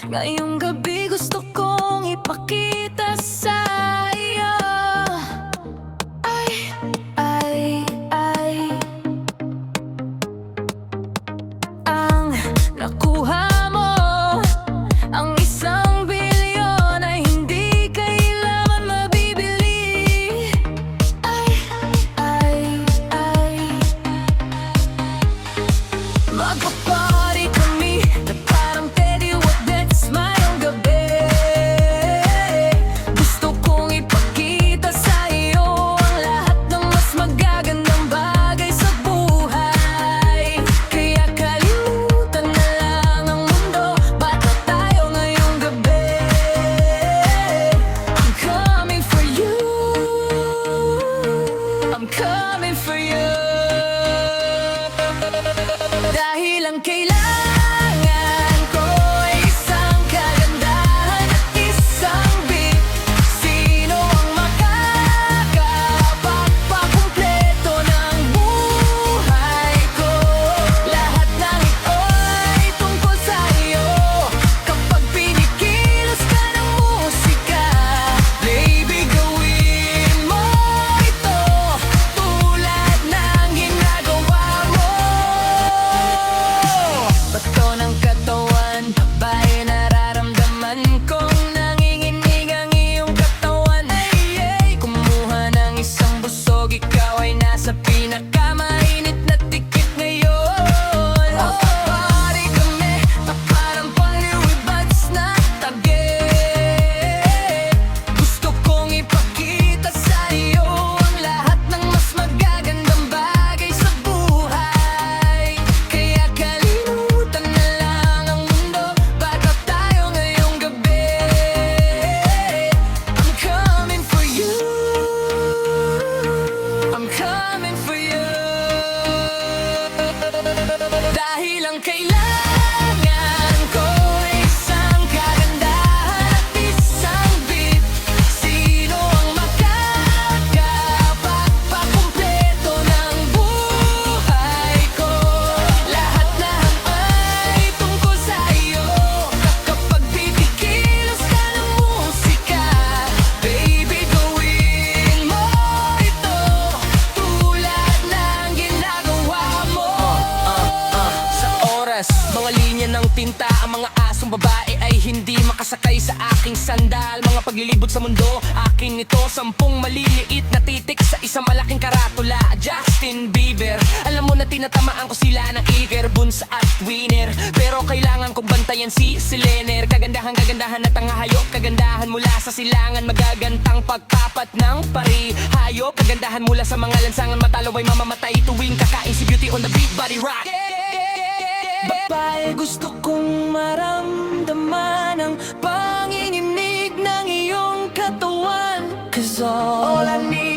Ngayong gabi gusto kong ipakita sa iyo. Ay, ay, ay, ang nakuha mo, ang 1 bilyon ay hindi kailangan mabibili. Ay, ay, ay, magpa-party kami na parang Teddy Wadets ngayong gabi. Gusto kong ipakita sa iyo ang lahat ng mas magagandang bagay sa buhay. Kaya kalimutan na lang ang mundo, bata tayo ngayong gabi. I'm coming for you, I'm coming for you. Dahil ang kailangan ko ay isang kagandahan at isang beat. Sino ang makakapagpakumpleto ng buhay ko? Lahat ng ito ay tungkol sa iyo. Kapag pinikilos ka ng musika, baby, gawin mo ito tulad ng ginagawa mo. Bato ng katawan, babae, nararamdaman kong nanginginig ang iyong katawan. Ay, ay, kumuha ng isang busog, ikaw ay nasa pinakamainit na tikit ngayon. Magpa-party kami na parang Paliwibads na tage. Gusto kong ipakita sa iyo ang lahat ng mas magagandang bagay sa buhay. Kaya kalimutan na lang ang mundo, bata tayo ngayong gabi. I'm coming for you, I'm coming for you. Dahil ang kailangan ko ay isang kagandahan at isang beat. Sino ang makakapagpakumpleto ng buhay ko? Lahat ay tungkol sa iyo. Kapag titikilos ka ng musika, baby, gawin mo ito tulad ng ginagawa mo. Sa oras, mga linya ng tinta, ang mga asong babae ay hindi makasakay sa aking sandal. Mga paglilibot sa mundo, akin ito 10 maliliit na titik sa isang malaking karatula. Justin Bieber, alam mo na tinatamaan ko sila ng eager, buns at winner. Pero kailangan kong bantayan si Selener. Kagandahan at ang hayop, kagandahan mula sa silangan, magagantang pagpapat ng pari. Hayop, kagandahan mula sa mga lansangan, matalo ay mamamatay tuwing kakain si Beauty on the beat, body rock. Babae, gusto kong maramdaman ang panginginig ng iyong katawan. 'Cause all I need